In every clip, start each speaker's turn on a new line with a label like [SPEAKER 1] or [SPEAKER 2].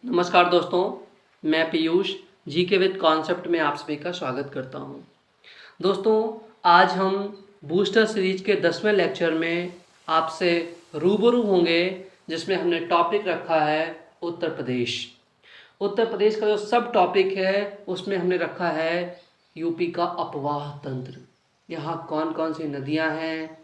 [SPEAKER 1] नमस्कार दोस्तों, मैं पीयूष जीके विद कॉन्सेप्ट में आप सभी का स्वागत करता हूं। दोस्तों, आज हम बूस्टर सीरीज के 10वें लेक्चर में आपसे रूबरू होंगे, जिसमें हमने टॉपिक रखा है उत्तर प्रदेश। उत्तर प्रदेश का जो सब टॉपिक है उसमें हमने रखा है यूपी का अपवाह तंत्र। यहाँ कौन कौन सी नदियाँ हैं,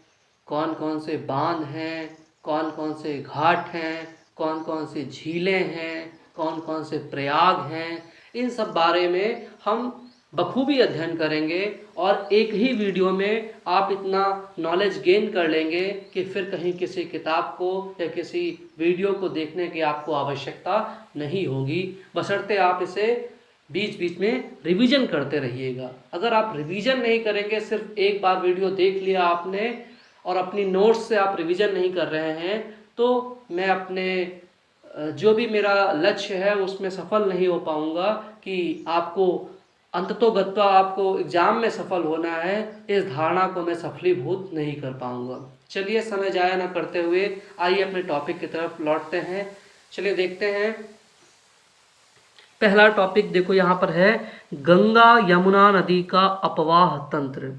[SPEAKER 1] कौन कौन से बांध हैं, कौन कौन से घाट हैं, कौन कौन से झीलें हैं, कौन कौन से प्रयाग हैं, इन सब बारे में हम बखूबी अध्ययन करेंगे और एक ही वीडियो में आप इतना नॉलेज गेन कर लेंगे कि फिर कहीं किसी किताब को या किसी वीडियो को देखने की आपको आवश्यकता नहीं होगी, बशर्ते आप इसे बीच बीच में रिवीजन करते रहिएगा। अगर आप रिवीजन नहीं करेंगे, सिर्फ एक बार वीडियो देख लिया आपने और अपनी नोट्स से आप रिवीजन नहीं कर रहे हैं, तो मैं अपने जो भी मेरा लक्ष्य है उसमें सफल नहीं हो पाऊंगा कि आपको अंततोगत्वा आपको एग्जाम में सफल होना है। इस धारणा को मैं सफलीभूत नहीं कर पाऊंगा। चलिए, समय जाया ना करते हुए आइए अपने टॉपिक की तरफ लौटते हैं। चलिए देखते हैं। पहला टॉपिक देखो, यहाँ पर है गंगा यमुना नदी का अपवाह तंत्र।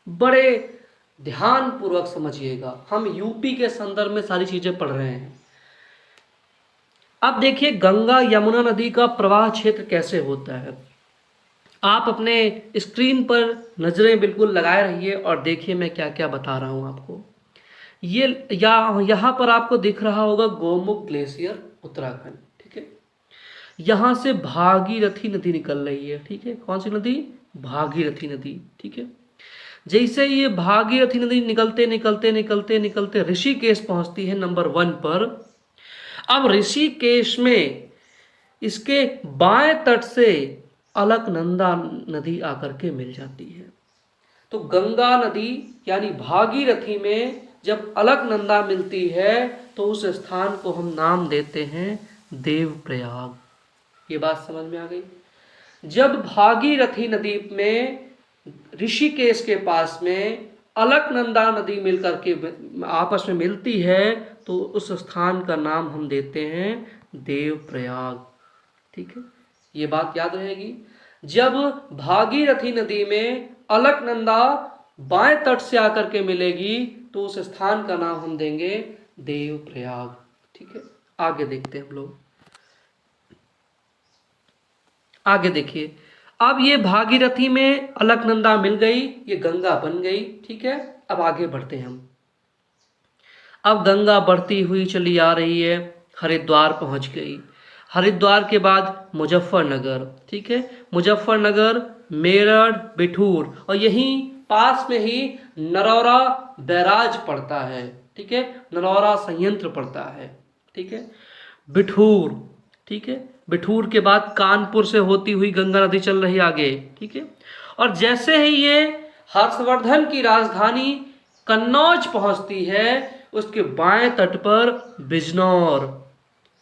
[SPEAKER 1] बड़े ध्यान पूर्वक समझिएगा, हम यूपी के संदर्भ में सारी चीजें पढ़ रहे हैं। अब देखिए, गंगा यमुना नदी का प्रवाह क्षेत्र कैसे होता है। आप अपने स्क्रीन पर नजरें बिल्कुल लगाए रहिए और देखिए मैं क्या क्या बता रहा हूं आपको। ये यहाँ पर आपको दिख रहा होगा गोमुख ग्लेशियर, उत्तराखंड। ठीक है, यहाँ से भागीरथी नदी निकल रही है। ठीक है, कौन सी नदी? भागीरथी नदी। ठीक है, जैसे ये भागीरथी नदी निकलते निकलते निकलते निकलते ऋषिकेश पहुंचती है नंबर 1 पर। अब ऋषिकेश में इसके बाएं तट से अलकनंदा नदी आकर के मिल जाती है। तो गंगा नदी यानी भागीरथी में जब अलकनंदा मिलती है तो उस स्थान को हम नाम देते हैं देवप्रयाग। ये बात समझ में आ गई? जब भागीरथी नदी में ऋषिकेश के पास में अलकनंदा नदी मिलकर के आपस में मिलती है तो उस स्थान का नाम हम देते हैं देवप्रयाग। ठीक है, ये बात याद रहेगी। जब भागीरथी नदी में अलकनंदा बाएं तट से आकर के मिलेगी तो उस स्थान का नाम हम देंगे देवप्रयाग। ठीक है, आगे देखते हैं हम लोग। आगे देखिए, अब ये भागीरथी में अलकनंदा मिल गई, ये गंगा बन गई। ठीक है, अब आगे बढ़ते हैं हम। अब गंगा बढ़ती हुई चली आ रही है, हरिद्वार पहुंच गई। हरिद्वार के बाद मुजफ्फरनगर। ठीक है, मुजफ्फरनगर, मेरठ, बिठूर और यहीं पास में ही नरौरा बैराज पड़ता है। ठीक है, नरौरा संयंत्र पड़ता है। ठीक है, बिठूर। ठीक है, बिठूर के बाद कानपुर से होती हुई गंगा नदी चल रही आगे। ठीक है, और जैसे ही ये हर्षवर्धन की राजधानी कन्नौज पहुंचती है, उसके बाएं तट पर बिजनौर,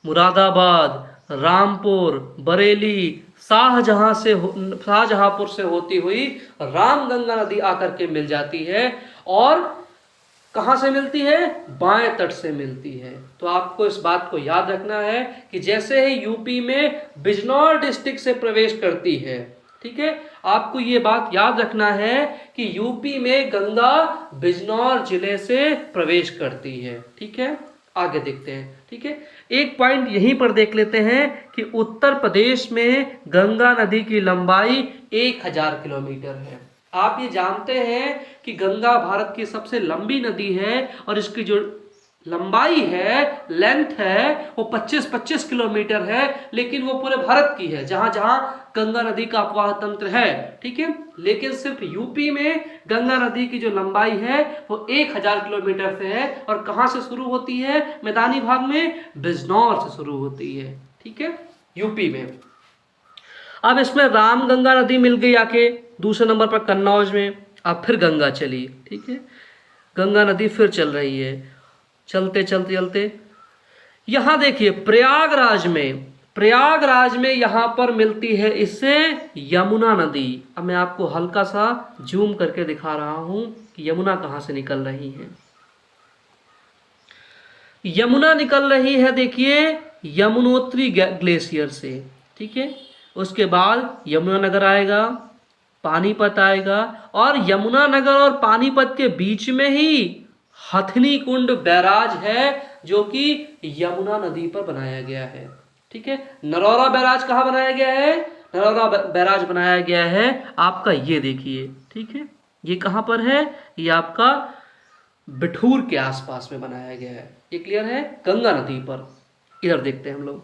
[SPEAKER 1] मुरादाबाद, रामपुर, बरेली, शाहजहांपुर से होती हुई रामगंगा नदी आकर के मिल जाती है। और कहां से मिलती है? बाएं तट से मिलती है। तो आपको इस बात को याद रखना है कि जैसे ही यूपी में बिजनौर डिस्ट्रिक्ट से प्रवेश करती है, ठीक है, आपको ये बात याद रखना है कि यूपी में गंगा बिजनौर जिले से प्रवेश करती है। ठीक है, आगे देखते हैं। ठीक है, एक पॉइंट यहीं पर देख लेते हैं कि उत्तर प्रदेश में गंगा नदी की लंबाई 1000 किलोमीटर है। आप ये जानते हैं कि गंगा भारत की सबसे लंबी नदी है और इसकी जो लंबाई है, लेंथ है, वो 25-25 किलोमीटर है, लेकिन वो पूरे भारत की है जहां जहां गंगा नदी का अपवाह तंत्र है। ठीक है, लेकिन सिर्फ यूपी में गंगा नदी की जो लंबाई है वो 1000 किलोमीटर से है। और कहां से शुरू होती है? मैदानी भाग में बिजनौर से शुरू होती है। ठीक है, यूपी में। अब इसमें रामगंगा नदी मिल गई आके दूसरे नंबर पर कन्नौज में। अब फिर गंगा चली। ठीक है, गंगा नदी फिर चल रही है, चलते चलते चलते यहां देखिए प्रयागराज में यहां पर मिलती है इससे यमुना नदी। अब मैं आपको हल्का सा जूम करके दिखा रहा हूं कि यमुना कहां से निकल रही है। यमुना निकल रही है, देखिए यमुनोत्री ग्लेशियर से, ठीक है। उसके बाद यमुनानगर आएगा, पानीपत आएगा, और यमुनानगर और पानीपत के बीच में ही हथनी कुंड बैराज है जो कि यमुना नदी पर बनाया गया है, ठीक है। नरौरा बैराज कहाँ बनाया गया है? नरौरा बैराज बनाया गया है आपका, ये देखिए, ठीक है। ये कहाँ पर है? ये आपका बिठूर के आसपास में बनाया गया है। ये क्लियर है? गंगा नदी पर। इधर देखते हैं हम लोग,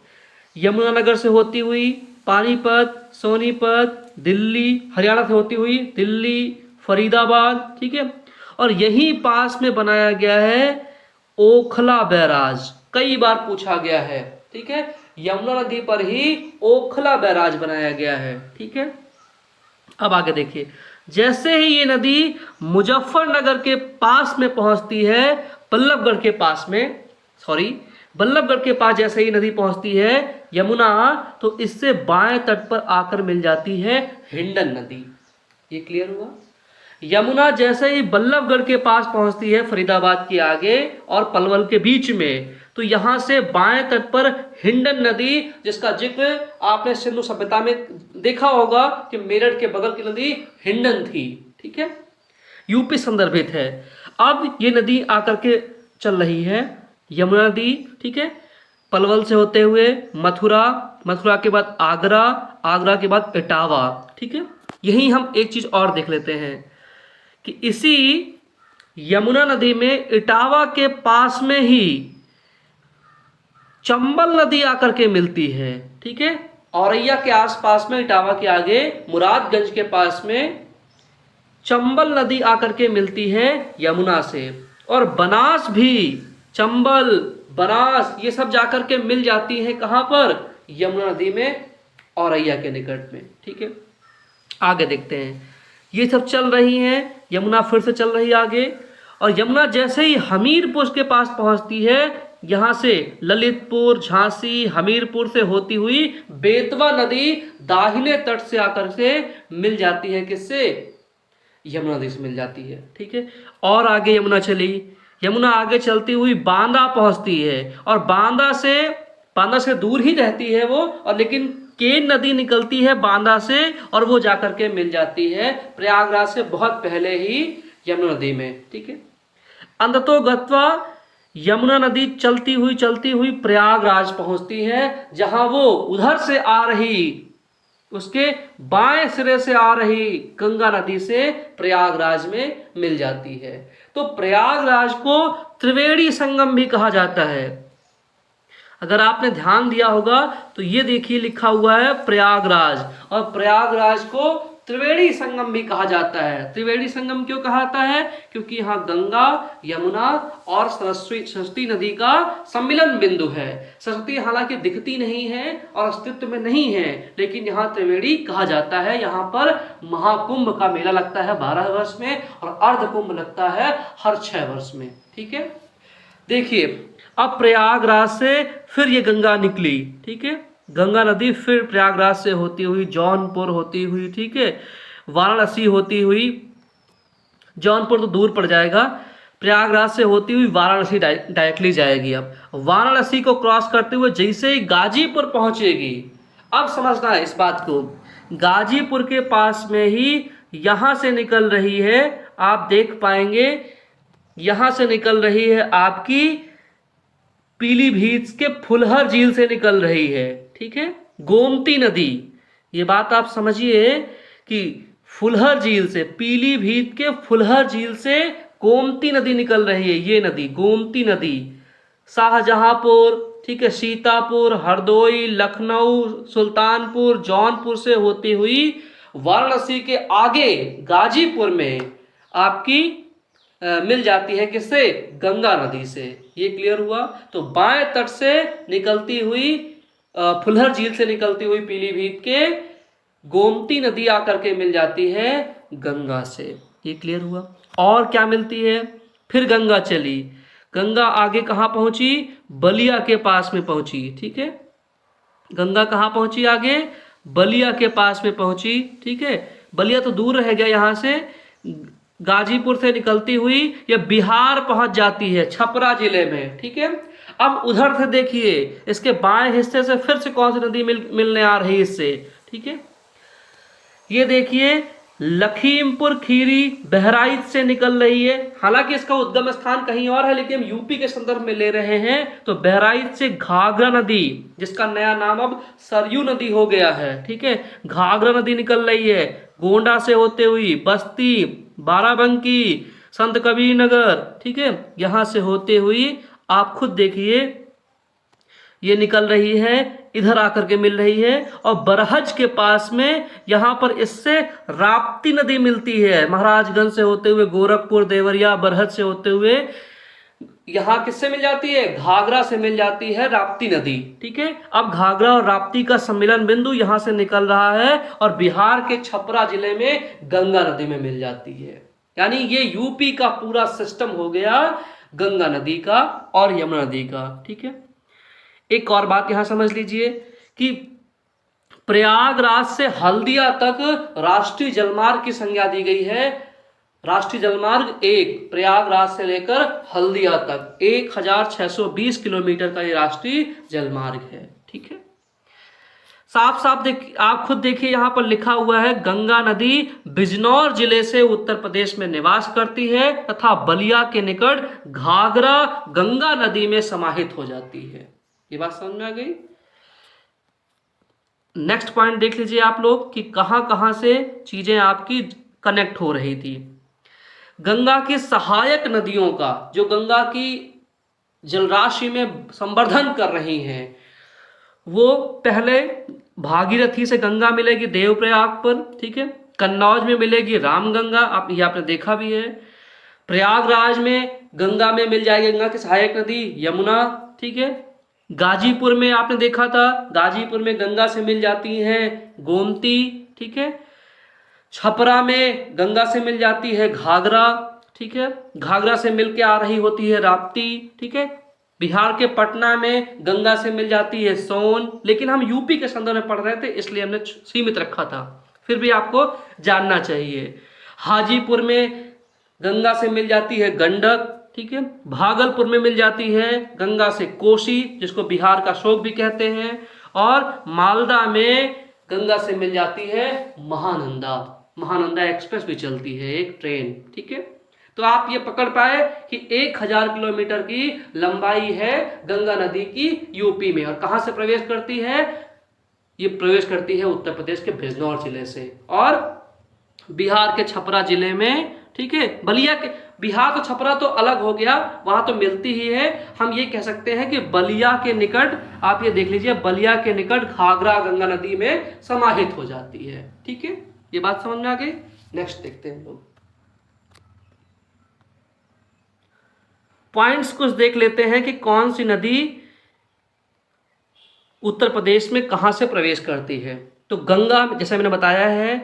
[SPEAKER 1] यमुनानगर से होती हुई पानीपत, सोनीपत, दिल्ली, हरियाणा से होती हुई दिल्ली, फरीदाबाद, ठीक है। और यहीं पास में बनाया गया है ओखला बैराज। कई बार पूछा गया है, ठीक है। यमुना नदी पर ही ओखला बैराज बनाया गया है, ठीक है। अब आगे देखिए, जैसे ही ये नदी मुजफ्फरनगर के पास में पहुंचती है, बल्लभगढ़ के पास में, सॉरी, बल्लभगढ़ के पास जैसे ही नदी पहुंचती है यमुना, तो इससे बाएं तट पर आकर मिल जाती है हिंडन नदी। ये क्लियर हुआ? यमुना जैसे ही बल्लभगढ़ के पास पहुंचती है, फरीदाबाद के आगे और पलवल के बीच में, तो यहां से बाएं तट पर हिंडन नदी, जिसका जिक्र आपने सिंधु सभ्यता में देखा होगा कि मेरठ के बगल की नदी हिंडन थी, ठीक है, यूपी संदर्भित है। अब ये नदी आकर के चल रही है यमुना नदी, ठीक है, पलवल से होते हुए मथुरा, मथुरा के बाद आगरा, आगरा के बाद इटावा, ठीक है। यहीं हम एक चीज और देख लेते हैं कि इसी यमुना नदी में इटावा के पास में ही चंबल नदी आकर के मिलती है, ठीक है। औरैया के आसपास में, इटावा के आगे मुरादगंज के पास में चंबल नदी आकर के मिलती है यमुना से। और बनास भी, चंबल, बनास, ये सब जाकर के मिल जाती है कहाँ पर? यमुना नदी में, औरैया के निकट में, ठीक है। आगे देखते हैं, ये सब चल रही हैं, यमुना फिर से चल रही आगे, और यमुना जैसे ही हमीरपुर के पास पहुंचती है, यहाँ से ललितपुर, झांसी, हमीरपुर से होती हुई बेतवा नदी दाहिने तट से आकर से मिल जाती है, किससे? यमुना नदी से मिल जाती है, ठीक है। और आगे यमुना चली, यमुना आगे चलती हुई बांदा पहुंचती है, और बांदा से दूर ही रहती है वो, और लेकिन केन नदी निकलती है बांदा से, और वो जाकर के मिल जाती है प्रयागराज से बहुत पहले ही यमुना नदी में, ठीक है। अंततो गत्वा यमुना नदी चलती हुई प्रयागराज पहुंचती है, जहां वो उधर से आ रही, उसके बाएं सिरे से आ रही गंगा नदी से प्रयागराज में मिल जाती है। तो प्रयागराज को त्रिवेणी संगम भी कहा जाता है। अगर आपने ध्यान दिया होगा तो ये देखिए लिखा हुआ है प्रयागराज, और प्रयागराज को त्रिवेणी संगम भी कहा जाता है। त्रिवेणी संगम क्यों कहा जाता है? क्योंकि यहाँ गंगा, यमुना और सरस्वती नदी का सम्मिलन बिंदु है। सरस्वती हालांकि दिखती नहीं है और अस्तित्व में नहीं है, लेकिन यहाँ त्रिवेणी कहा जाता है। यहाँ पर महाकुंभ का मेला लगता है 12 वर्ष में, और अर्ध कुंभ लगता है हर 6 वर्ष में, ठीक है। देखिए, अब प्रयागराज से फिर ये गंगा निकली, ठीक है। गंगा नदी फिर प्रयागराज से होती हुई जौनपुर होती हुई, ठीक है, वाराणसी होती हुई, जौनपुर तो दूर पड़ जाएगा, प्रयागराज से होती हुई वाराणसी डायरेक्टली जाएगी। अब वाराणसी को क्रॉस करते हुए जैसे ही गाजीपुर पहुंचेगी, अब समझना है इस बात को, गाजीपुर के पास में ही यहाँ से निकल रही है, आप देख पाएंगे, यहाँ से निकल रही है आपकी पीलीभीत के फुलहर झील से निकल रही है, ठीक है, गोमती नदी। ये बात आप समझिए कि फुलहर झील से, पीलीभीत के फुलहर झील से गोमती नदी निकल रही है। ये नदी गोमती नदी शाहजहांपुर, ठीक है, सीतापुर, हरदोई, लखनऊ, सुल्तानपुर, जौनपुर से होती हुई वाराणसी के आगे गाजीपुर में आपकी मिल जाती है, किससे? गंगा नदी से। ये क्लियर हुआ? तो बाएं तट से निकलती हुई, फुलहर झील से निकलती हुई पीलीभीत के गोमती नदी आकर के मिल जाती है गंगा से। ये क्लियर हुआ? और क्या मिलती है? फिर गंगा चली, गंगा आगे कहाँ पहुंची? बलिया के पास में पहुंची, ठीक है। गंगा कहाँ पहुंची? आगे बलिया के पास में पहुंची, ठीक है। बलिया तो दूर रह गया यहाँ से, गाजीपुर से निकलती हुई ये बिहार पहुंच जाती है, छपरा जिले में, ठीक है। अब उधर से देखिए, इसके बाएं हिस्से से फिर से कौन सी नदी मिलने आ रही है इससे, ठीक है। ये देखिए लखीमपुर खीरी बहराइच से निकल रही है। हालांकि इसका उद्गम स्थान कहीं और है, लेकिन हम यूपी के संदर्भ में ले रहे हैं। तो बहराइच से घाघरा नदी, जिसका नया नाम अब सरयू नदी हो गया है, ठीक है, घाघरा नदी निकल रही है गोंडा से होते हुई बस्ती, बाराबंकी, संत कबीर नगर, ठीक है, यहां से होते हुई आप खुद देखिए ये निकल रही है, इधर आकर के मिल रही है। और बरहज के पास में यहां पर इससे राप्ती नदी मिलती है, महाराजगंज से होते हुए गोरखपुर, देवरिया, बरहज से होते हुए यहां किससे मिल जाती है, घाघरा से मिल जाती है राप्ती नदी, ठीक है। अब घाघरा और राप्ती का सम्मिलन बिंदु यहां से निकल रहा है और बिहार के छपरा जिले में गंगा नदी में मिल जाती है। यानी ये यूपी का पूरा सिस्टम हो गया गंगा नदी का और यमुना नदी का, ठीक है। एक और बात यहां समझ लीजिए कि प्रयागराज से हल्दिया तक राष्ट्रीय जलमार्ग की संज्ञा दी गई है। राष्ट्रीय जलमार्ग 1 प्रयागराज से लेकर हल्दिया तक 1620 किलोमीटर का ये राष्ट्रीय जलमार्ग है, ठीक है। साफ साफ आप खुद देखिए यहां पर लिखा हुआ है गंगा नदी बिजनौर जिले से उत्तर प्रदेश में निवास करती है तथा बलिया के निकट घाघरा गंगा नदी में समाहित हो जाती है। ये बात समझ में आ गई। नेक्स्ट पॉइंट देख लीजिए आप लोग कि कहां कहां से चीजें आपकी कनेक्ट हो रही थी। गंगा की सहायक नदियों का, जो गंगा की जलराशि में संवर्धन कर रही हैं, वो पहले भागीरथी से गंगा मिलेगी देवप्रयाग पर, ठीक है, कन्नौज में मिलेगी रामगंगा, ये आपने देखा भी है। प्रयागराज में गंगा में मिल जाएगी गंगा की सहायक नदी यमुना, ठीक है। गाजीपुर में आपने देखा था, गाजीपुर में गंगा से मिल जाती हैं गोमती, ठीक है। छपरा में गंगा से मिल जाती है घाघरा, ठीक है, घाघरा से मिलके आ रही होती है राप्ती, ठीक है। बिहार के पटना में गंगा से मिल जाती है सोन, लेकिन हम यूपी के संदर्भ में पढ़ रहे थे इसलिए हमने सीमित रखा था, फिर भी आपको जानना चाहिए। हाजीपुर में गंगा से मिल जाती है गंडक, ठीक है। भागलपुर में मिल जाती है गंगा से कोसी, जिसको बिहार का शोक भी कहते हैं। और मालदा में गंगा से मिल जाती है महानंदा, महानंदा एक्सप्रेस भी चलती है एक ट्रेन, ठीक है। तो आप ये पकड़ पाए कि 1000 किलोमीटर की लंबाई है गंगा नदी की यूपी में। और कहां से प्रवेश करती है, ये प्रवेश करती है उत्तर प्रदेश के बिजनौर जिले से और बिहार के छपरा जिले में, ठीक है। बलिया के, बिहार तो छपरा तो अलग हो गया, वहां तो मिलती ही है। हम ये कह सकते हैं कि बलिया के निकट, आप ये देख लीजिए, बलिया के निकट घाघरा गंगा नदी में समाहित हो जाती है, ठीक है। ये बात समझ में आ गई। नेक्स्ट देखते हैं लोग, पॉइंट्स कुछ देख लेते हैं कि कौन सी नदी उत्तर प्रदेश में कहां से प्रवेश करती है। तो गंगा, जैसे मैंने बताया है,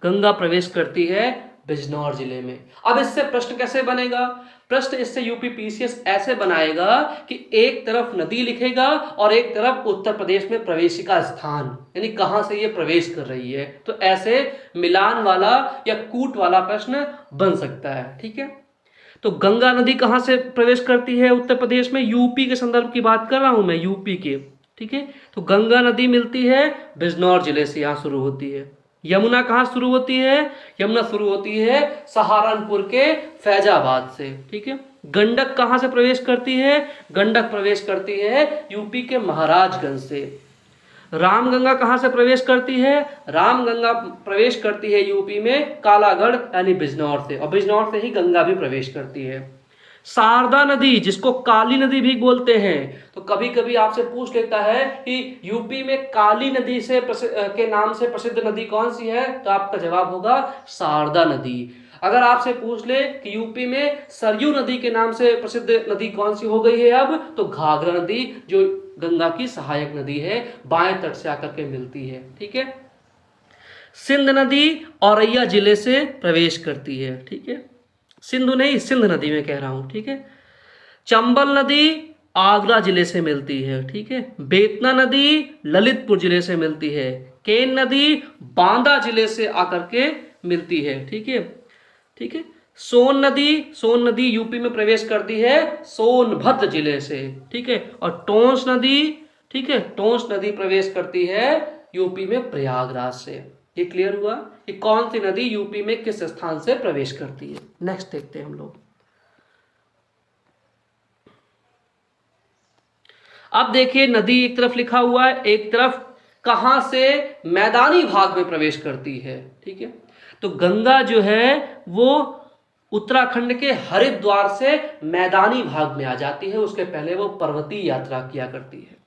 [SPEAKER 1] गंगा प्रवेश करती है बिजनौर जिले में। अब इससे प्रश्न कैसे बनेगा, प्रश्न इससे यूपी पीसीएस ऐसे बनाएगा कि एक तरफ नदी लिखेगा और एक तरफ उत्तर प्रदेश में प्रवेशिका स्थान, यानी कहां से ये प्रवेश कर रही है। तो ऐसे मिलान वाला या कूट वाला प्रश्न बन सकता है, ठीक है। तो गंगा नदी कहां से प्रवेश करती है उत्तर प्रदेश में, यूपी के संदर्भ की बात कर रहा हूं मैं, यूपी के, ठीक है। तो गंगा नदी मिलती है बिजनौर जिले से, यहां शुरू होती है। यमुना कहां शुरू होती है, यमुना शुरू होती है सहारनपुर के फैजाबाद से, ठीक है। गंडक कहां से प्रवेश करती है, गंडक प्रवेश करती है यूपी के महाराजगंज से। रामगंगा कहां से प्रवेश करती है, रामगंगा प्रवेश करती है यूपी में कालागढ़ यानी बिजनौर से, और बिजनौर से ही गंगा भी प्रवेश करती है। शारदा नदी, जिसको काली नदी भी बोलते हैं, तो कभी कभी आपसे पूछ लेता है कि यूपी में काली नदी से के नाम से प्रसिद्ध नदी कौन सी है, तो आपका जवाब होगा शारदा नदी। अगर आपसे पूछ ले कि यूपी में सरयू नदी के नाम से प्रसिद्ध नदी कौन सी हो गई है अब, तो घाघरा नदी, जो गंगा की सहायक नदी है, बाएं तट से आकर के मिलती है, ठीक है। सिंध नदी औरैया जिले से प्रवेश करती है, ठीक है। सिंधु नहीं, सिंध नदी में कह रहा हूं, ठीक है। चंबल नदी आगरा जिले से मिलती है, ठीक है। बेतना नदी ललितपुर जिले से मिलती है। केन नदी बांदा जिले से आकर के मिलती है, ठीक है, ठीक है। सोन नदी यूपी में प्रवेश करती है सोनभद्र जिले से, ठीक है। और टोंस नदी, ठीक है, टोंस नदी प्रवेश करती है यूपी में प्रयागराज से। ये क्लियर हुआ कि कौन सी नदी यूपी में किस स्थान से प्रवेश करती है। नेक्स्ट देखते हैं हम लोग। अब देखिए नदी एक तरफ लिखा हुआ है, एक तरफ कहां से मैदानी भाग में प्रवेश करती है, ठीक है। तो गंगा जो है वो उत्तराखंड के हरिद्वार से मैदानी भाग में आ जाती है, उसके पहले वो पर्वतीय यात्रा किया करती है।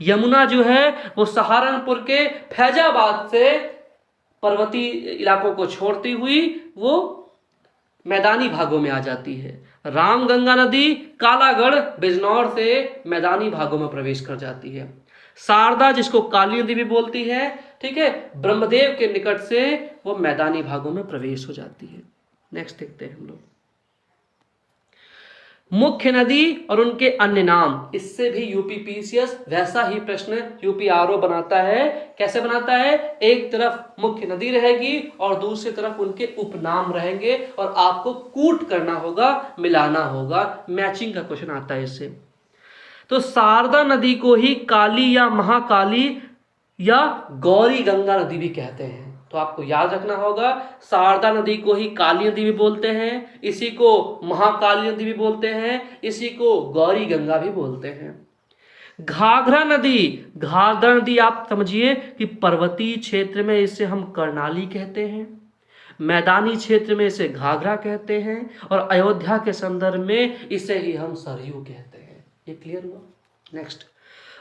[SPEAKER 1] यमुना जो है वो सहारनपुर के फैजाबाद से पर्वतीय इलाकों को छोड़ती हुई वो मैदानी भागों में आ जाती है। रामगंगा नदी कालागढ़ बिजनौर से मैदानी भागों में प्रवेश कर जाती है। शारदा, जिसको काली नदी भी बोलती है, ठीक है, ब्रह्मदेव के निकट से वो मैदानी भागों में प्रवेश हो जाती है। नेक्स्ट देखते हैं हम लोग। मुख्य नदी और उनके अन्य नाम, इससे भी यूपी पीसीएस वैसा ही प्रश्न यूपी आरओ बनाता है। कैसे बनाता है? एक तरफ मुख्य नदी रहेगी और दूसरी तरफ उनके उपनाम रहेंगे और आपको कूट करना होगा, मिलाना होगा। मैचिंग का क्वेश्चन आता है इससे। तो शारदा नदी को ही काली या महाकाली या गौरी गंगा नदी भी कहते हैं। तो आपको याद रखना होगा, शारदा नदी को ही काली नदी भी बोलते हैं, इसी को महाकाली नदी भी बोलते हैं, इसी को गौरी गंगा भी बोलते हैं। घाघरा नदी आप समझिए कि पर्वतीय क्षेत्र में इसे हम कर्णाली कहते हैं, मैदानी क्षेत्र में इसे घाघरा कहते हैं और अयोध्या के संदर्भ में इसे ही हम सरयू कहते हैं। ये क्लियर हुआ? नेक्स्ट,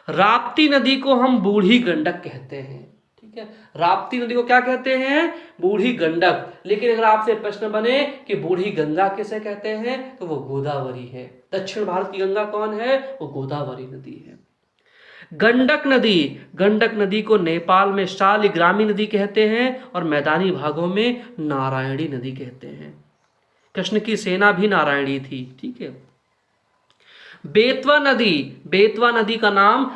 [SPEAKER 1] राप्ती नदी को हम बूढ़ी गंडक कहते हैं, ठीक है। राप्ती नदी को क्या कहते हैं? बूढ़ी गंडक। लेकिन अगर आपसे प्रश्न बने कि बूढ़ी गंगा किसे कहते हैं, तो वो गोदावरी है। दक्षिण भारत की गंगा कौन है? वो गोदावरी नदी है। गंडक नदी को नेपाल में शालिग्रामी नदी कहते हैं और मैदानी भागों में नारायणी नदी कहते हैं। कृष्ण की सेना भी नारायणी थी, ठीक है। बेतवा नदी का नाम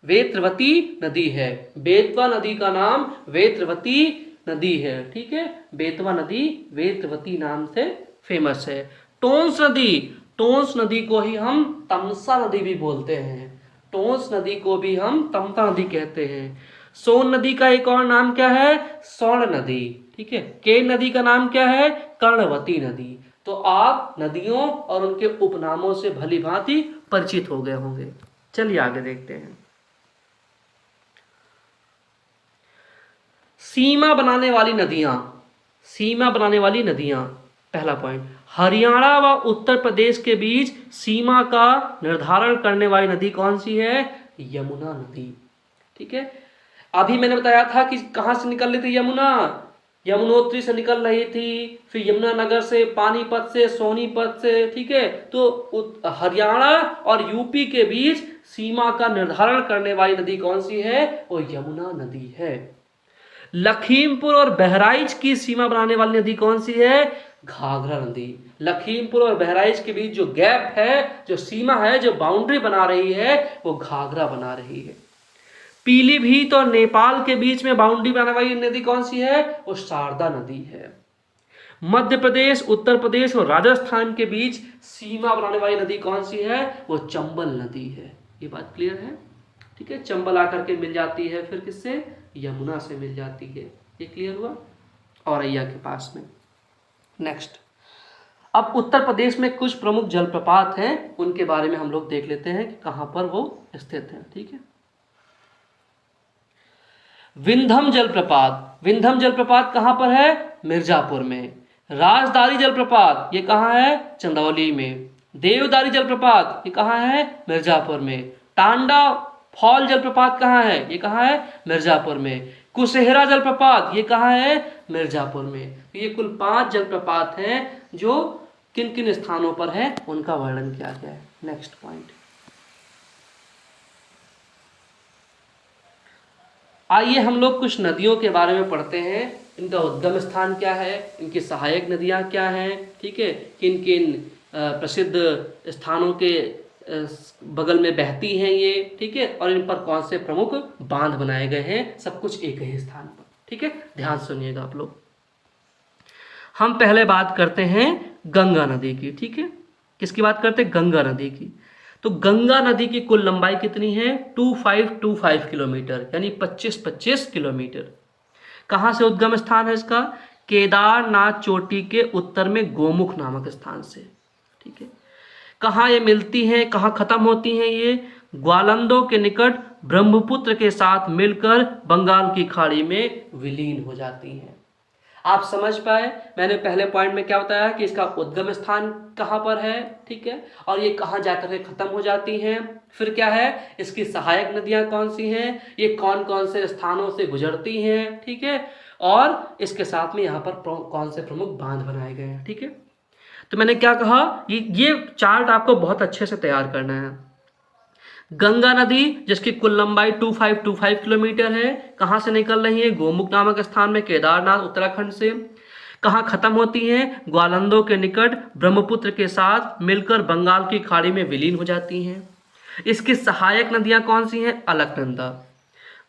[SPEAKER 1] वेत्रवती नदी है। बेतवा नदी का नाम वेत्रवती नदी है, ठीक है। बेतवा नदी वेत्रवती नाम से फेमस है। टोंस नदी को ही हम तमसा नदी भी बोलते हैं। टोंस नदी को भी हम तमसा नदी कहते हैं। सोन नदी का एक और नाम क्या है? स्वर्ण नदी, ठीक है। केन नदी का नाम क्या है? कर्णवती नदी। तो आप नदियों और उनके उपनामों से भली भांति परिचित हो गए होंगे। चलिए आगे देखते हैं। सीमा बनाने वाली नदियां, पहला पॉइंट, हरियाणा व उत्तर प्रदेश के बीच सीमा का निर्धारण करने वाली नदी कौन सी है? यमुना नदी, ठीक है। अभी मैंने बताया था कि कहां से निकल रही थी यमुना? यमुनोत्री से निकल रही थी, फिर यमुनानगर से, पानीपत से, सोनीपत से, ठीक है। तो हरियाणा और यूपी के बीच सीमा का निर्धारण करने वाली नदी कौन सी है? वो यमुना नदी है। लखीमपुर और बहराइच की सीमा बनाने वाली नदी कौन सी है? घाघरा नदी। लखीमपुर और बहराइच के बीच जो गैप है, जो सीमा है, जो बाउंड्री बना रही है, वो घाघरा बना रही है। पीलीभीत और नेपाल के बीच में बाउंड्री बनाने वाली नदी कौन सी है? वो शारदा नदी है। मध्य प्रदेश, उत्तर प्रदेश और राजस्थान के बीच सीमा बनाने वाली नदी कौन सी है? वो चंबल नदी है। ये बात क्लियर है, ठीक है। चंबल आकर के मिल जाती है फिर किससे? यमुना से मिल जाती है। ये क्लियर हुआ? औरैया के पास में। नेक्स्ट, अब उत्तर प्रदेश में कुछ प्रमुख जलप्रपात हैं, उनके बारे में हम लोग देख लेते हैं कि कहां पर वो स्थित हैं, ठीक है। विंध्यम जलप्रपात कहां पर है? मिर्जापुर में। राजदारी जलप्रपात ये कहां है? चंदौली में। देवदारी जलप्रपात ये कहां है? मिर्जापुर में। टांडा फॉल जलप्रपात कहां है? ये कहां है? मिर्जापुर में। कुशेहरा जलप्रपात ये कहां है? मिर्जापुर में। ये कुल 5 जलप्रपात हैं जो किन किन स्थानों पर है, उनका वर्णन किया गया है। नेक्स्ट पॉइंट, आइए हम लोग कुछ नदियों के बारे में पढ़ते हैं। इनका उद्गम स्थान क्या है, इनकी सहायक नदियां क्या हैं, ठीक है, किन किन प्रसिद्ध स्थानों के बगल में बहती हैं ये, ठीक है, और इन पर कौन से प्रमुख बांध बनाए गए हैं, सब कुछ एक ही स्थान पर, ठीक है। ध्यान सुनिएगा आप लोग। हम पहले बात करते हैं गंगा नदी की, ठीक है। किसकी बात करते हैं? गंगा नदी की। तो गंगा नदी की कुल लंबाई कितनी है? 2525 किलोमीटर, यानी 25-25 किलोमीटर। कहाँ से उद्गम स्थान है इसका? केदारनाथ चोटी के उत्तर में गोमुख नामक स्थान से, ठीक है। कहाँ ये मिलती हैं, कहाँ खत्म होती हैं ये? ग्वालंदों के निकट ब्रह्मपुत्र के साथ मिलकर बंगाल की खाड़ी में विलीन हो जाती हैं। आप समझ पाए? मैंने पहले पॉइंट में क्या बताया कि इसका उद्गम स्थान कहाँ पर है, ठीक है, और ये कहाँ जाकर के खत्म हो जाती हैं। फिर क्या है, इसकी सहायक नदियाँ कौन सी हैं, ये कौन कौन से स्थानों से गुजरती हैं, ठीक है, और इसके साथ में यहाँ पर कौन से प्रमुख बांध बनाए गए हैं, ठीक है। तो मैंने क्या कहा, ये चार्ट आपको बहुत अच्छे से तैयार करना है। गंगा नदी जिसकी कुल लंबाई 2525 किलोमीटर है, कहाँ से निकल रही है? गोमुख नामक स्थान में, केदारनाथ उत्तराखंड से। कहाँ खत्म होती हैं? ग्वालंदों के निकट ब्रह्मपुत्र के साथ मिलकर बंगाल की खाड़ी में विलीन हो जाती हैं। इसकी सहायक नदियाँ कौन सी हैं? अलकनंदा,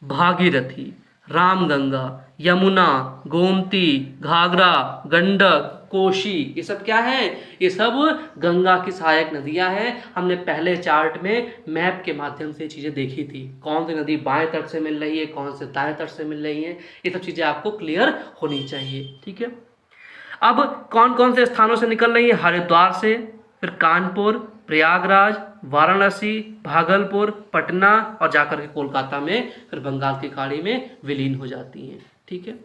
[SPEAKER 1] भागीरथी, रामगंगा, यमुना, गोमती, घाघरा, गंडक, कोशी, ये सब क्या है? ये सब गंगा की सहायक नदियां हैं। हमने पहले चार्ट में मैप के माध्यम से चीज़ें देखी थी, कौन सी नदी बाएं तट से मिल रही है, कौन से दाएं तट से मिल रही है, ये सब चीज़ें आपको क्लियर होनी चाहिए, ठीक है। अब कौन कौन से स्थानों से निकल रही है? हरिद्वार से, फिर कानपुर, प्रयागराज, वाराणसी, भागलपुर, पटना और जाकर के कोलकाता में फिर बंगाल की खाड़ी में विलीन हो जाती हैं, ठीक है।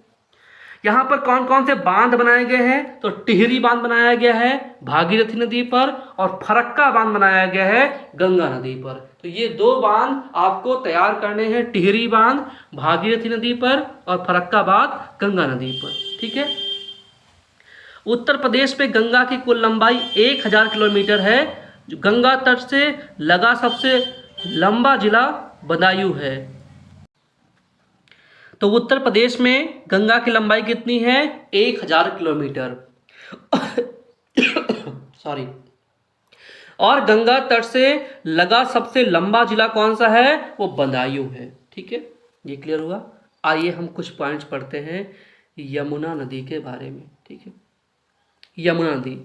[SPEAKER 1] यहाँ पर कौन कौन से बांध बनाए गए हैं? तो टिहरी बांध बनाया गया है भागीरथी नदी पर, और फरक्का बांध बनाया गया है गंगा नदी पर। तो ये दो बांध आपको तैयार करने हैं, टिहरी बांध भागीरथी नदी पर और फरक्का बांध गंगा नदी पर, ठीक है। उत्तर प्रदेश में गंगा की कुल लंबाई 1000 किलोमीटर है। जो गंगा तट से लगा सबसे लंबा जिला बदायूं है। तो उत्तर प्रदेश में गंगा की लंबाई कितनी है? 1000 किलोमीटर। सॉरी। और गंगा तट से लगा सबसे लंबा जिला कौन सा है? वो बदायूं है, ठीक है। ये क्लियर हुआ? आइए हम कुछ पॉइंट्स पढ़ते हैं यमुना नदी के बारे में, ठीक है। यमुना नदी,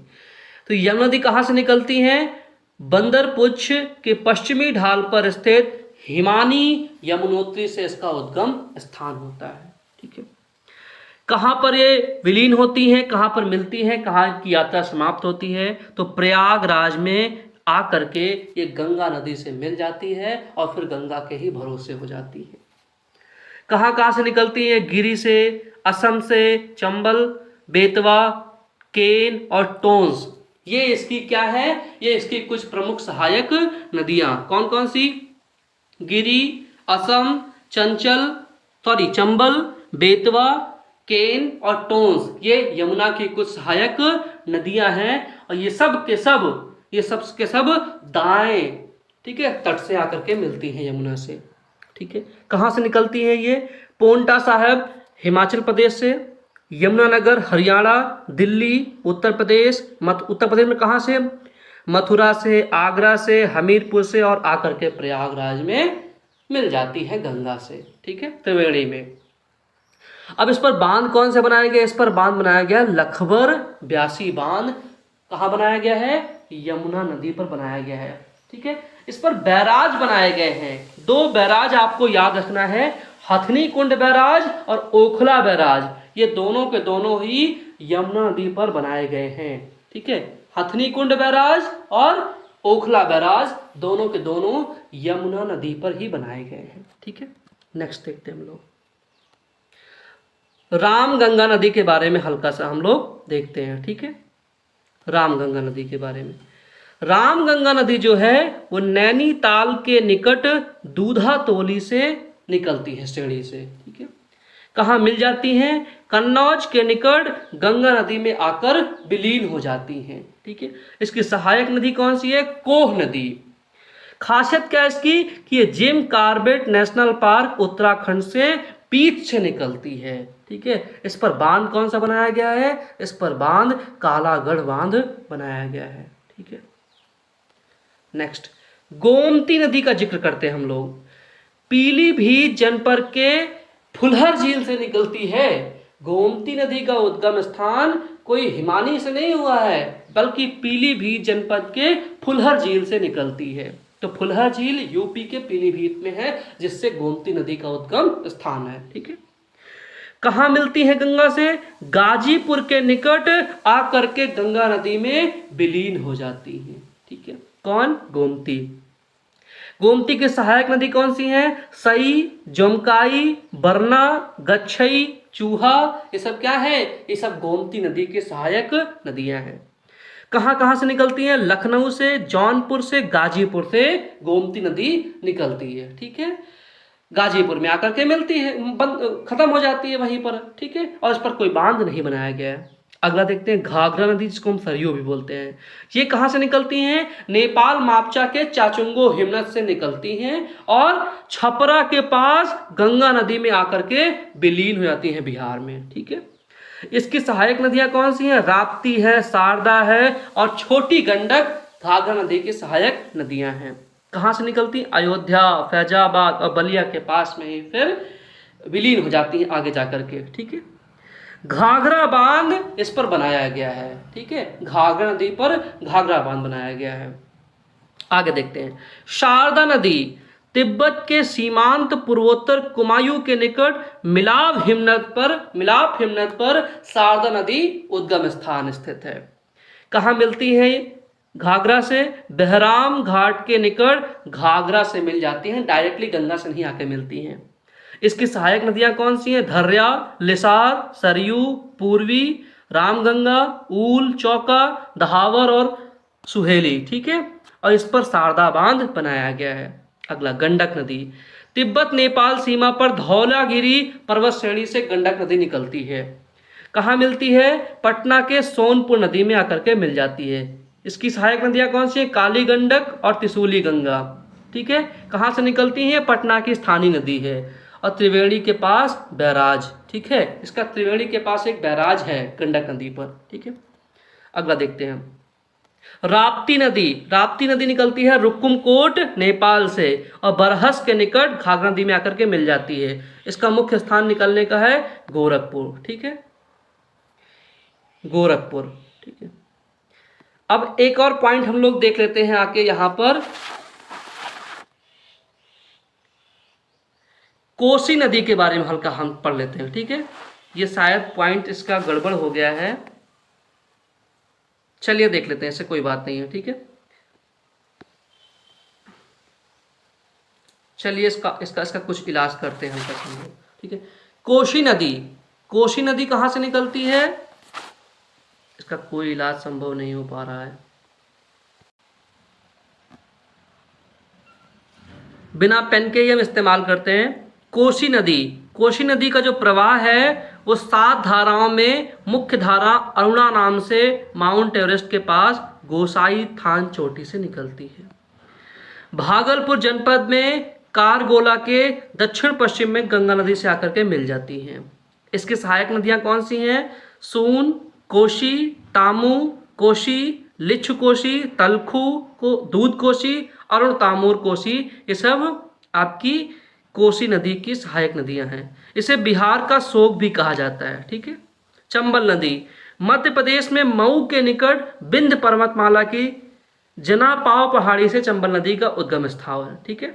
[SPEAKER 1] तो यमुना नदी कहाँ से निकलती है? बंदरपुच्छ के पश्चिमी ढाल पर स्थित हिमानी यमुनोत्री से इसका उद्गम स्थान होता है, ठीक है। कहाँ पर ये विलीन होती हैं, कहाँ पर मिलती हैं, कहाँ की यात्रा समाप्त होती है? तो प्रयागराज में आकर के ये गंगा नदी से मिल जाती है और फिर गंगा के ही भरोसे हो जाती है। कहाँ कहाँ से निकलती है? गिरी से, असम से, चंबल, बेतवा, केन और टोंस, ये इसकी क्या है? ये इसकी कुछ प्रमुख सहायक नदियाँ कौन कौन सी? गिरी, असम, चंबल, बेतवा, केन और टोंस, ये यमुना की कुछ सहायक नदियां हैं। और ये सब के सब दाएं, ठीक है, तट से आकर के मिलती हैं यमुना से, ठीक है। कहाँ से निकलती हैं ये? पोंटा साहिब हिमाचल प्रदेश से, यमुनानगर हरियाणा, दिल्ली उत्तर प्रदेश, उत्तर प्रदेश में कहाँ से? मथुरा से, आगरा से, हमीरपुर से, और आकर के प्रयागराज में मिल जाती है गंगा से, ठीक है, त्रिवेणी में। अब इस पर बांध कौन से बनाया गया? इस पर बांध बनाया गया लखबर ब्यासी बांध। कहाँ बनाया गया है? यमुना नदी पर बनाया गया है, ठीक है। इस पर बैराज बनाए गए हैं, दो बैराज आपको याद रखना है, हथनी कुंड बैराज और ओखला बैराज। ये दोनों के दोनों ही यमुना नदी पर बनाए गए हैं, ठीक है। हथनी कुंड बैराज और ओखला बैराज दोनों के दोनों यमुना नदी पर ही बनाए गए हैं, ठीक है। नेक्स्ट देखते हैं हम लोग रामगंगा नदी के बारे में, हल्का सा हम लोग देखते हैं, ठीक है। रामगंगा नदी के बारे में, रामगंगा नदी जो है वो नैनीताल के निकट दूधा तोली से निकलती है, श्रेणी से, ठीक है। कहाँ मिल जाती हैं? कन्नौज के निकट गंगा नदी में आकर विलीन हो जाती हैं, ठीक है। इसकी सहायक नदी कौन सी है? कोह नदी। खासियत क्या है इसकी कि ये Jim Corbett national park Uttarakhand से पीठ से निकलती है, ठीक है। इस पर बांध कौन सा बनाया गया है? इस पर बांध कालागढ़ बांध बनाया गया है, ठीक है। नेक्स्ट गोमती नदी का जिक्र करते हैं हम लोग। पीलीभीत जनपद के फुलहर झील से निकलती है। गोमती नदी का उद्गम स्थान कोई हिमानी से नहीं हुआ है, बल्कि पीलीभीत जनपद के फुलहर झील से निकलती है। तो फुलहर झील यूपी के पीलीभीत में है, जिससे गोमती नदी का उद्गम स्थान है। ठीक है, कहाँ मिलती है गंगा से? गाजीपुर के निकट आकर के गंगा नदी में विलीन हो जाती है। ठीक है, कौन? गोमती। गोमती की सहायक नदी कौन सी है? सई, जमकाई, बरना, गच्छई, चूहा, ये सब क्या है? ये सब गोमती नदी की सहायक नदियां हैं। कहाँ कहाँ से निकलती हैं? लखनऊ से, जौनपुर से, गाजीपुर से गोमती नदी निकलती है। ठीक है, गाजीपुर में आकर के मिलती है, खत्म हो जाती है वहीं पर। ठीक है, और इस पर कोई बांध नहीं बनाया गया है। अगला देखते हैं घाघरा नदी, जिसको हम सरयू भी बोलते हैं। ये कहाँ से निकलती हैं? नेपाल मापचा के चाचुंगो हिमनद से निकलती हैं और छपरा के पास गंगा नदी में आकर के विलीन हो जाती हैं बिहार में। ठीक है, इसकी सहायक नदियां कौन सी हैं? राप्ती है, शारदा है और छोटी गंडक घाघरा नदी की सहायक नदियां हैं। कहाँ से निकलती? अयोध्या, फैजाबाद और बलिया के पास में ही फिर विलीन हो जाती हैं आगे जाकर के। ठीक है, घाघरा बांध इस पर बनाया गया है। ठीक है, घाघरा नदी पर घाघरा बांध बनाया गया है। आगे देखते हैं, शारदा नदी तिब्बत के सीमांत पूर्वोत्तर कुमायूं के निकट मिलाप हिमनद पर शारदा नदी उद्गम स्थान स्थित है। कहाँ मिलती है? घाघरा से बहराम घाट के निकट घाघरा से मिल जाती हैं, डायरेक्टली गंगा से नहीं आके मिलती हैं। इसकी सहायक नदियां कौन सी हैं? धर्या, लिसार, सरयू, पूर्वी, रामगंगा, ऊल, चौका, दहावर और सुहेली। ठीक है, और इस पर शारदा बांध बनाया गया है। अगला गंडक नदी, तिब्बत नेपाल सीमा पर धौलागिरी पर्वत श्रेणी से गंडक नदी निकलती है। कहाँ मिलती है? पटना के सोनपुर नदी में आकर के मिल जाती है। इसकी सहायक नदियां कौन सी है? काली गंडक और त्रिशूली गंगा। ठीक है, कहाँ से निकलती हैं? पटना की स्थानीय नदी है और त्रिवेणी के पास बैराज। ठीक है, इसका त्रिवेणी के पास एक बैराज है गंडक नदी पर। ठीक है, अगला देखते हैं, राप्ती नदी निकलती है रुकुमकोट नेपाल से और बरहस के निकट घाघरा नदी में आकर के मिल जाती है। इसका मुख्य स्थान निकलने का है गोरखपुर। ठीक है, गोरखपुर। ठीक है, अब एक और पॉइंट हम लोग देख लेते हैं आके यहां पर, कोसी नदी के बारे में हल्का हम पढ़ लेते हैं। ठीक है, ये शायद पॉइंट इसका गड़बड़ हो गया है, चलिए देख लेते हैं, इससे कोई बात नहीं है। ठीक है, चलिए इसका कुछ इलाज करते हैं हल्का समझो। ठीक है, कोसी नदी कहाँ से निकलती है? इसका कोई इलाज संभव नहीं हो पा रहा है, बिना पेन के ही हम इस्तेमाल करते हैं। कोसी नदी का जो प्रवाह है वो 7 धाराओं में मुख्य धारा अरुणा नाम से माउंट एवरेस्ट के पास गोसाई थान चोटी से निकलती है। भागलपुर जनपद में कारगोला के दक्षिण पश्चिम में गंगा नदी से आकर के मिल जाती हैं। इसकी सहायक नदियां कौन सी हैं? सून, कोशी, तामू कोशी, लिच्छ कोशी, तलखू को दूध कोशी, अरुण तामूर कोशी, ये सब आपकी कोसी नदी की सहायक नदियां हैं। इसे बिहार का शोक भी कहा जाता है। ठीक है, चंबल नदी मध्य प्रदेश में मऊ के निकट विंध्य पर्वतमाला की जनापाव पहाड़ी से चंबल नदी का उद्गम स्थान है। ठीक है,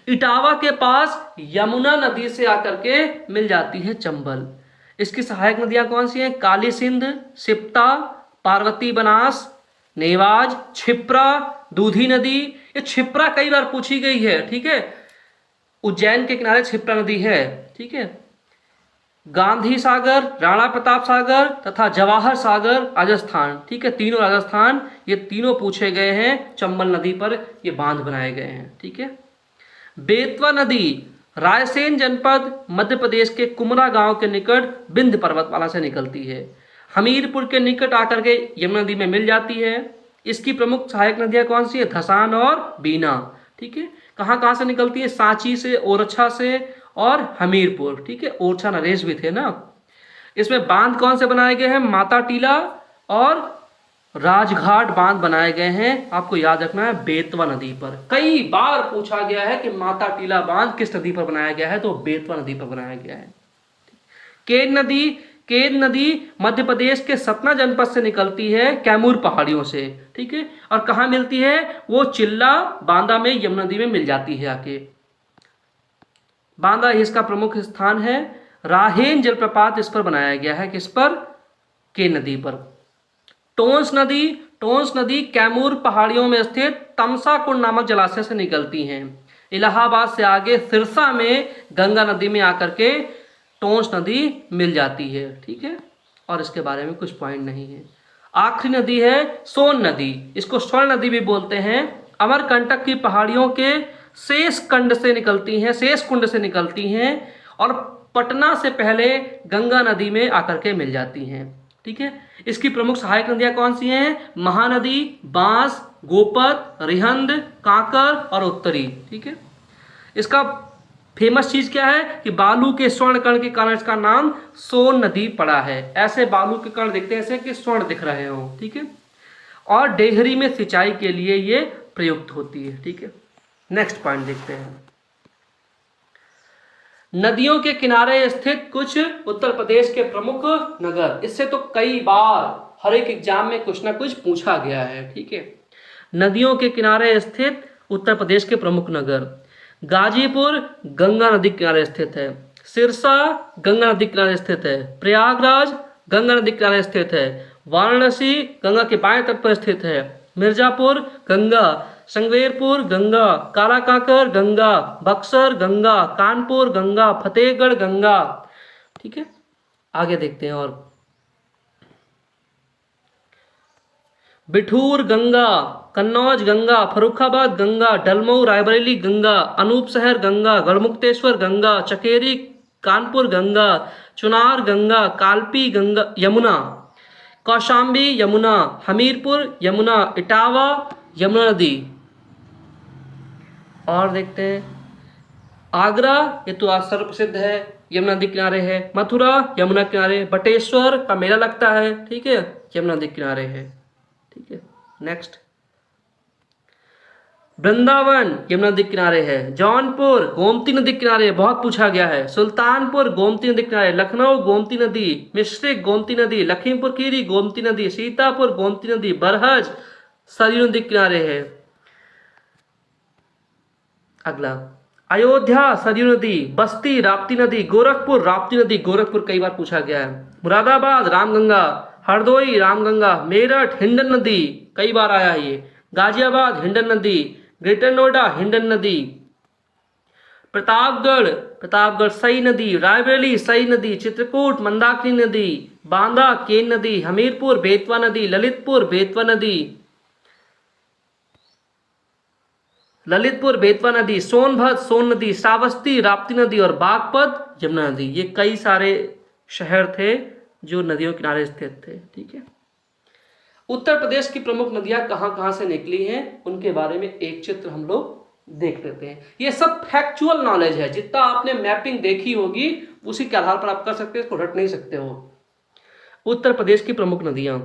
[SPEAKER 1] इटावा के पास यमुना नदी से आकर के मिल जाती है चंबल। इसकी सहायक नदियां कौन सी हैं? काली सिंध, सिप्ता, पार्वती बनास, नेवाज, छिप्रा, दूधी नदी। ये छिप्रा कई बार पूछी गई है। ठीक है, उज्जैन के किनारे छिप्रा नदी है। ठीक है, गांधी सागर, राणा प्रताप सागर तथा जवाहर सागर राजस्थान। ठीक है, तीनों राजस्थान, ये तीनों पूछे गए हैं। चंबल नदी पर ये बांध बनाए गए हैं। ठीक है, बेतवा नदी रायसेन जनपद मध्य प्रदेश के कुमरा गांव के निकट विंध्य पर्वतमाला से निकलती है। हमीरपुर के निकट आकर के यमुना नदी में मिल जाती है। इसकी प्रमुख सहायक नदियां कौन सी है? धसान और बीना। ठीक है, कहाँ कहाँ से निकलती है? सांची से, ओरछा से और हमीरपुर। ठीक है, ओरछा नरेश भी थे ना। इसमें बांध कौन से बनाए गए हैं? माता टीला और राजघाट बांध बनाए गए हैं। आपको याद रखना है बेतवा नदी पर। कई बार पूछा गया है कि माता टीला बांध किस नदी पर बनाया गया है, तो बेतवा नदी पर बनाया गया है। केन नदी केन नदी मध्य प्रदेश के सतना जनपद से निकलती है, कैमूर पहाड़ियों से, ठीक है। और कहाँ मिलती है? वो चिल्ला बांदा में यमुना नदी में मिल जाती है आके। बांदा इसका प्रमुख स्थान है। राहेन जलप्रपात इस पर बनाया गया है, किस पर? केन नदी पर। टोंस नदी कैमूर पहाड़ियों में स्थित तमसा कुंड नामक जलाशय से निकलती हैं। इलाहाबाद से आगे सिरसा में गंगा नदी में आकर के टोंस नदी मिल जाती है, ठीक है। और इसके बारे में कुछ पॉइंट नहीं है। आखिरी नदी है सोन नदी, इसको स्वर्ण नदी भी बोलते हैं। अमरकंटक की पहाड़ियों के शेष कुंड से निकलती हैं और पटना से पहले गंगा नदी में आकर के मिल जाती हैं, ठीक है। इसकी प्रमुख सहायक नदियां कौन सी हैं? महानदी, बांस, गोपत, रिहंद, कांकर और उत्तरी, ठीक है। इसका फेमस चीज क्या है कि बालू के स्वर्ण कण के कारण इसका नाम सोन नदी पड़ा है। ऐसे बालू के कण दिखते हैं ऐसे कि स्वर्ण दिख रहे हो, ठीक है। और डेहरी में सिंचाई के लिए ये प्रयुक्त होती है, ठीक है। नेक्स्ट पॉइंट देखते हैं। नदियों के किनारे स्थित कुछ उत्तर प्रदेश के प्रमुख नगर। इससे तो कई बार हर एक एग्जाम में कुछ ना कुछ पूछा गया है, ठीक है। नदियों के किनारे स्थित उत्तर प्रदेश के प्रमुख नगर। गाजीपुर गंगा नदी किनारे स्थित है। सिरसा गंगा नदी किनारे स्थित है। प्रयागराज गंगा नदी किनारे स्थित है। वाराणसी गंगा के बाएं तट पर स्थित है। मिर्जापुर गंगा, संगवेरपुर गंगा, कालाकाकर गंगा, बक्सर गंगा, कानपुर गंगा, फतेहगढ़ गंगा, ठीक है। आगे देखते हैं। और बिठूर गंगा, कन्नौज गंगा, फर्रुखाबाद गंगा, डलमऊ रायबरेली गंगा, अनूपशहर गंगा, गढ़मुक्तेश्वर गंगा, चकेरी कानपुर गंगा, चुनार गंगा, कालपी गंगा यमुना, कौशाम्बी यमुना, हमीरपुर यमुना, इटावा यमुना नदी। और देखते हैं आगरा, ये तो आज सर्व प्रसिद्ध है, यमुना नदी किनारे है। मथुरा यमुना किनारे। बटेश्वर का मेला लगता है, ठीक है, यमुना नदी किनारे है, ठीक है। नेक्स्ट वृंदावन यमुना नदी किनारे है। जौनपुर गोमती नदी किनारे, बहुत पूछा गया है। सुल्तानपुर गोमती नदी किनारे। लखनऊ गोमती नदी। मिश्रिक गोमती नदी। लखीमपुर खीरी गोमती नदी। सीतापुर गोमती नदी। बरहज सरयू नदी किनारे है। अगला अयोध्या सरयू नदी। बस्ती राप्ती नदी। गोरखपुर राप्ती नदी, गोरखपुर कई बार पूछा गया है। मुरादाबाद रामगंगा। हरदोई रामगंगा। मेरठ हिंडन नदी, कई बार आया है ये। गाजियाबाद हिंडन नदी। ग्रेटर नोएडा हिंडन नदी। प्रतापगढ़ सई नदी। रायबरेली सई नदी। चित्रकूट मंदाकिनी नदी। बांदा केन नदी। हमीरपुर बेतवा नदी। ललितपुर बेतवा नदी। सोनभद्र सोन नदी। श्रावस्ती राप्ती नदी और बागपत यमुना नदी। ये कई सारे शहर थे जो नदियों किनारे स्थित थे, ठीक है। उत्तर प्रदेश की प्रमुख नदियां कहां कहां से निकली हैं उनके बारे में एक चित्र हम लोग देख लेते हैं। ये सब फैक्चुअल नॉलेज है, जितना आपने मैपिंग देखी होगी उसी के आधार पर आप कर सकते हैं, इसको रट नहीं सकते हो। उत्तर प्रदेश की प्रमुख नदियां,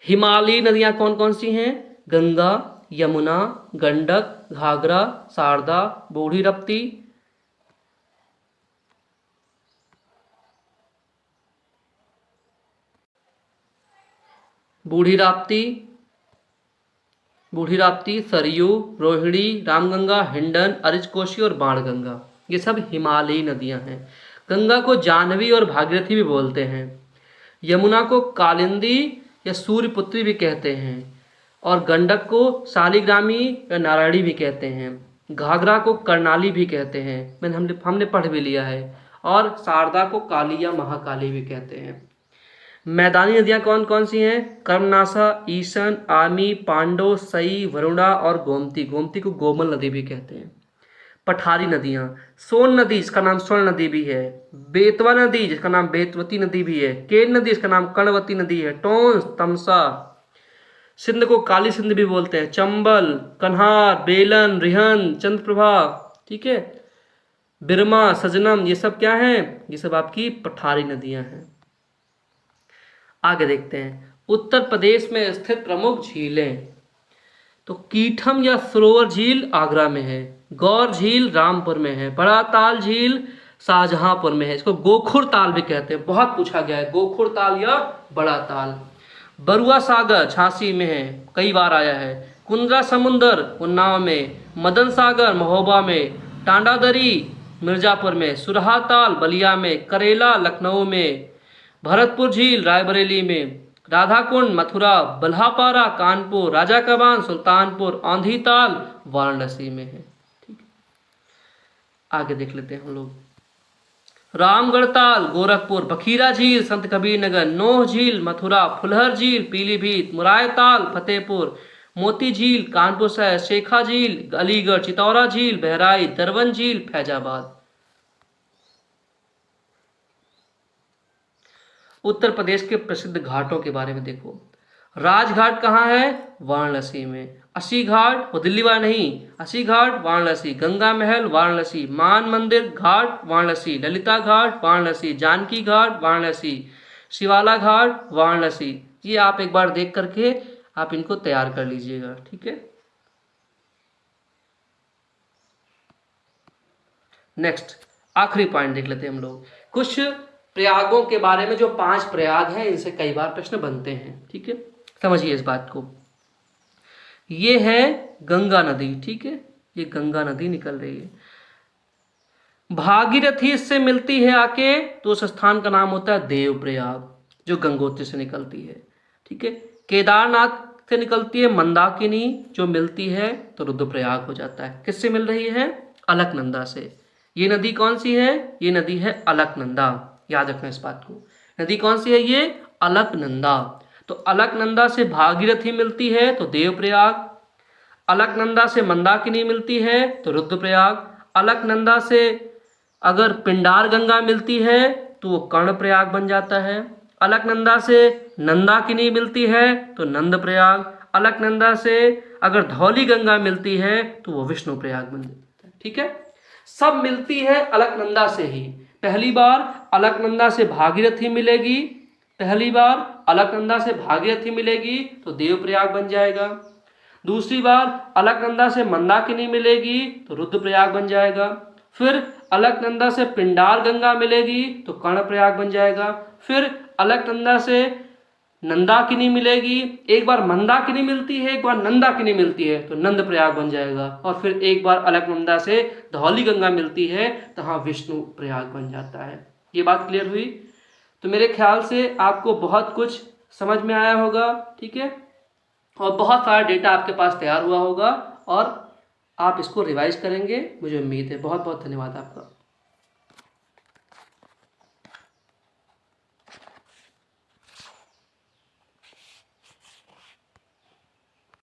[SPEAKER 1] हिमालयी नदियां कौन कौन सी हैं? गंगा, यमुना, गंडक, घाघरा, शारदा, बूढ़ी रप्ती, बूढ़ी राप्ती, सरयू, रोहिणी, रामगंगा, हिंडन, अरिचकोशी और बाणगंगा, ये सब हिमालयी नदियां हैं। गंगा को जाह्नवी और भागीरथी भी बोलते हैं। यमुना को कालिंदी या सूर्यपुत्री भी कहते हैं और गंडक को शालिग्रामी या नारायणी भी कहते हैं। घाघरा को कर्णाली भी कहते हैं, हमने पढ़ भी लिया है। और शारदा को काली या महाकाली भी कहते हैं। मैदानी नदियां कौन कौन सी हैं? कर्मनाशा, ईशन, आमी, पांडव, सई, वरुणा और गोमती। गोमती को गोमल नदी भी कहते हैं। पठारी नदियां, सोन नदी जिसका नाम स्वर्ण नदी भी है। बेतवा नदी जिसका नाम बेतवती नदी भी है। केन नदी जिसका नाम कर्णवती नदी है। टोंस, तमसा। सिंध को काली सिंध भी बोलते हैं। चंबल, कन्हार, बेलन, रिहन, चंद्रप्रभा, ठीक है, बिरमा, सजनम, ये सब क्या है? ये सब आपकी पठारी नदियां हैं। आगे देखते हैं उत्तर प्रदेश में स्थित प्रमुख झीलें। तो कीठम या सरोवर झील आगरा में है। गौर झील रामपुर में है। बड़ा ताल झील शाहजहांपुर में है। इसको गोखुर ताल भी कहते हैं, बहुत पूछा गया है, गोखुर ताल या बड़ा ताल। बरुआ सागर झांसी में है, कई बार आया है। कुंद्रा समुंदर उन्नाव में, मदन सागर महोबा में, टांडादरी मिर्जापुर में, सुरहा ताल बलिया में, करेला लखनऊ में, भरतपुर झील रायबरेली में, राधाकुंड मथुरा, बल्हापारा कानपुर, राजा कबान सुल्तानपुर, औंधी ताल वाराणसी में है। ठीक है, आगे देख लेते हैं हम लोग। रामगढ़ ताल गोरखपुर, बखीरा झील संत कबीर नगर, नोह झील मथुरा, फुलहर झील पीलीभीत, मुराय ताल फतेहपुर, मोती झील कानपुर शहर, शेखा झील अलीगढ़, चितौरा झील बहराइच, दरवन झील फैजाबाद। उत्तर प्रदेश के प्रसिद्ध घाटों के बारे में देखो। राजघाट कहाँ है? वाराणसी में। अस्सी घाट, वो दिल्ली वाला नहीं, अस्सी घाट वाराणसी। गंगा महल वाराणसी, मान मंदिर घाट वाराणसी, ललिता घाट वाराणसी, जानकी घाट वाराणसी, शिवाला घाट वाराणसी। ये आप एक बार देख करके आप इनको तैयार कर लीजिएगा। ठीक है, नेक्स्ट आखिरी पॉइंट देख लेते हैं हम लोग। कुछ प्रयागों के बारे में, जो 5 प्रयाग हैं, इनसे कई बार प्रश्न बनते हैं। ठीक है, समझिए इस बात को। ये है गंगा नदी। ठीक है, ये गंगा नदी निकल रही है, भागीरथी इससे मिलती है आके, तो उस स्थान का नाम होता है देवप्रयाग, जो गंगोत्री से निकलती है। ठीक है, केदारनाथ से निकलती है मंदाकिनी, जो मिलती है तो रुद्रप्रयाग हो जाता है। किससे मिल रही है? अलकनंदा से। ये नदी कौन सी है? ये नदी है अलकनंदा, याद रखना इस बात को। नदी कौन सी है? ये अलकनंदा। तो अलकनंदा से भागीरथी मिलती है तो देवप्रयाग, अलकनंदा से मंदाकिनी मिलती है तो रुद्रप्रयाग, अलकनंदा से अगर पिंडार गंगा मिलती है तो वो कर्णप्रयाग बन जाता है, अलकनंदा से नंदाकिनी मिलती है तो नंदप्रयाग, अलकनंदा से अगर धौली गंगा मिलती है तो वो विष्णुप्रयाग बन जाता है। ठीक है, सब मिलती है अलकनंदा से ही। पहली बार अलकनंदा से भागीरथी मिलेगी, पहली बार अलकनंदा से भागीरथी मिलेगी तो देवप्रयाग बन जाएगा। दूसरी बार अलकनंदा से मंदाकिनी मिलेगी तो रुद्रप्रयाग बन जाएगा। फिर अलकनंदा से पिंडार गंगा मिलेगी तो कर्णप्रयाग बन जाएगा। फिर अलकनंदा से नंदाकिनी मिलेगी, एक बार मंदाकिनी मिलती है, एक बार नंदाकिनी मिलती है तो नंदप्रयाग बन जाएगा। और फिर एक बार अलकनंदा से धौली गंगा मिलती है तो हाँ विष्णु प्रयाग बन जाता है। ये बात क्लियर हुई? तो मेरे ख्याल से आपको बहुत कुछ समझ में आया होगा। ठीक है, और बहुत सारा डेटा आपके पास तैयार हुआ होगा और आप इसको रिवाइज करेंगे, मुझे उम्मीद है। बहुत बहुत धन्यवाद आपका।